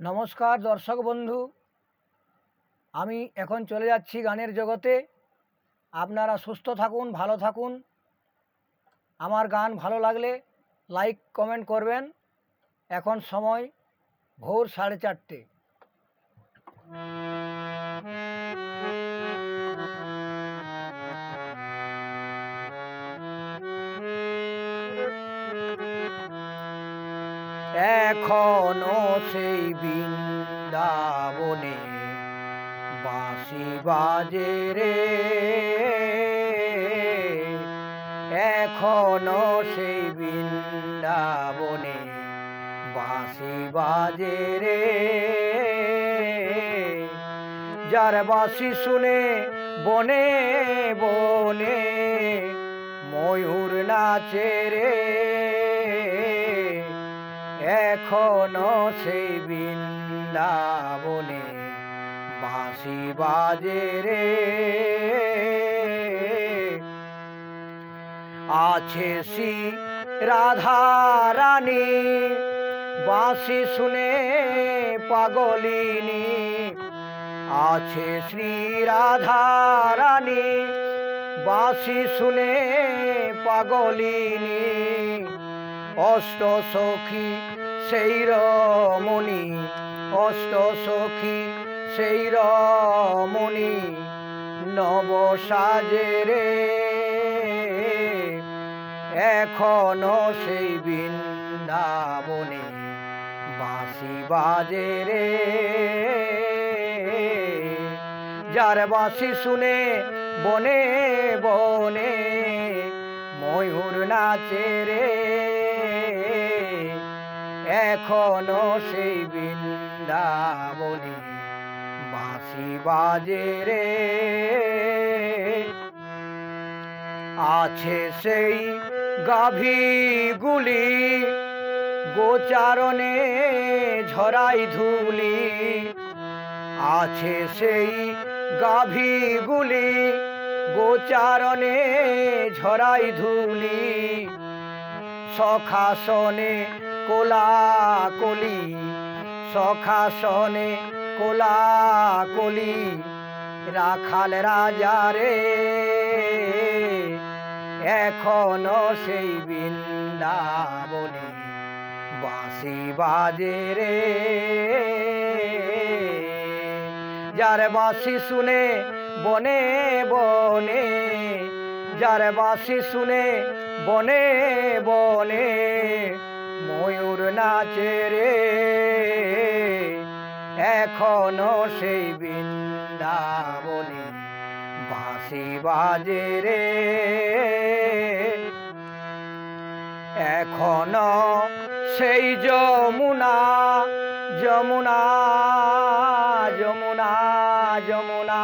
নমস্কার দর্শক বন্ধু, আমি এখন চলে যাচ্ছি গানের জগতে। আপনারা সুস্থ থাকুন, ভালো থাকুন। আমার গান ভালো লাগলে লাইক কমেন্ট করবেন। এখন সময় ভোর 4:30। এখনো সেই বৃন্দাবনে বাঁশি বাজে রে, এখনো সেই বৃন্দাবনে বাঁশি বাজে রে। যার বাঁশি শুনে বনে বনে ময়ূর নাচে রে, এখনো সেই বৃন্দাবনে বাঁশি বাজে রে। আছে শ্রী রাধা রানী বাঁশি শুনে পাগলিনী, আছে শ্রী রাধা রানী বাঁশি শুনে পাগলিনী। অষ্ট সখী সেই রমণী, অষ্ট সখী সেই রমণী নব সাজে রে, এখনো সেই বৃন্দাবনে বাঁশি বাজে রে। যার বাঁশি শুনে বনে বনে ময়ূর নাচে রে, এখনো সেই বৃন্দাবনে বাঁশি বাজে রে। আছে সেই গাভীগুলি গোচারণে ঝরাই ধুলি, আছে সেই গাভীগুলি গোচারণে ঝরাই ধুলি। সখাসনে কোলাকলি, সখাসনে কোলাকলি রাখাল রাজা রে, এখনো সেই বৃন্দাবনে বাঁশি বাজে রে। যার বাঁশি শুনে বনে বনে, যার বাঁশি শুনে বনে বনে ময়ূর নাচে রে, এখনো সেই বৃন্দাবনে বাঁশি বাজে রে। এখনো সেই যমুনা যমুনা যমুনা যমুনা,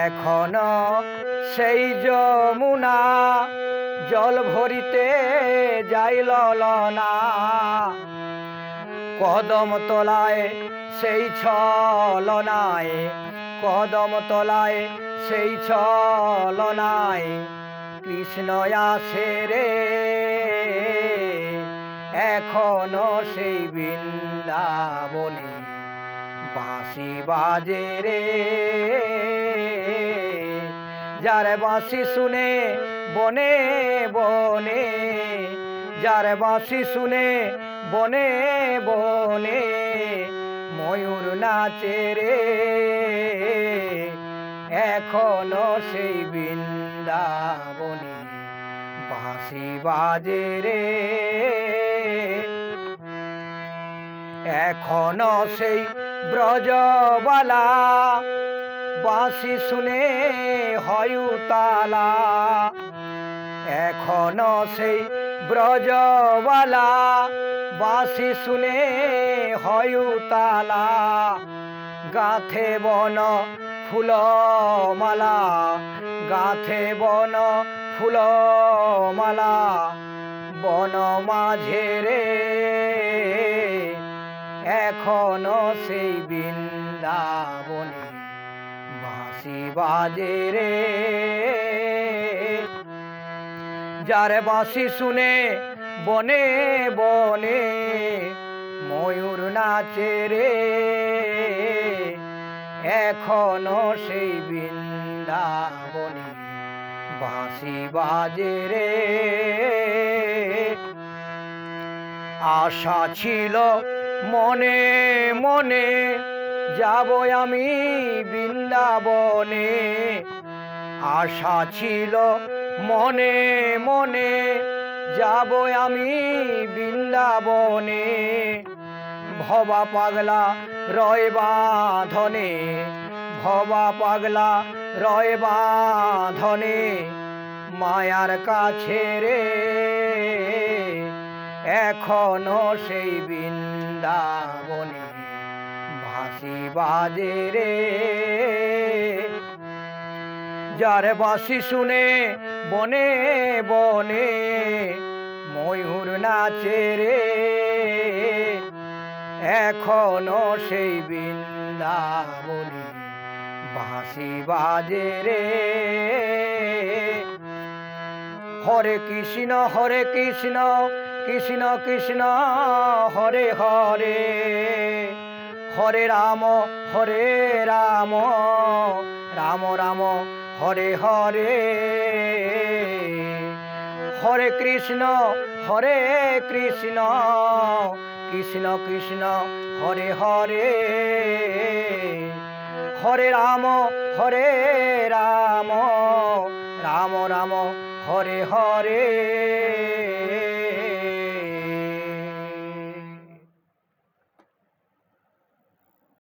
এখনো সেই যমুনা জল ভরিতে যাই ললনা। কদম তলায় সেই ছলনায়, কদম তলায় সেই ছলনায় কৃষ্ণ আসে রে, এখনো সেই বৃন্দাবনে বাঁশি বাজে রে। যার বাঁশি শুনে বনে বনে, যার বাঁশি শুনে বনে বনে ময়ূর নাচে রে, এখনো সেই বৃন্দাবনে বাঁশি বাজে রে। এখনো সেই ব্রজবালা বাঁশি শুনে হয় উতালা, এখনো সেই ব্রজবালা বাঁশি শুনে হয় উতালা। গাঁথে বন ফুলমালা, গাঁথে বন ফুলমালা বন মাঝে রে, এখনো সেই বৃন্দাবনে বাঁশি বাজে রে। যার বাঁশি শুনে বনে বনে ময়ূর নাচে রে, এখনো সেই বৃন্দাবনে বাঁশি বাজে রে। আশা ছিল মনে মনে, যাব আমি বৃন্দাবনে। আশা ছিল মনে মনে, যাব আমি বৃন্দাবনে। ভবা পাগলা রয় বাঁধনে, ভবা পাগলা রয় বাঁধনে, মায়ার কাছে রে, এখনো সেই বৃন্দাবনে বাঁশি বাজে রে। যার বাঁশি শুনে বনে বনে ময়ূর নাচে রে, এখনো সেই বৃন্দাবনে বাঁশি বাজে রে। হরে কৃষ্ণ কৃষ্ণ কৃষ্ণ হরে হরে, হরে রাম রাম রাম হরে হরে। হরে কৃষ্ণ কৃষ্ণ কৃষ্ণ হরে হরে, হরে রাম রাম রাম হরে হরে।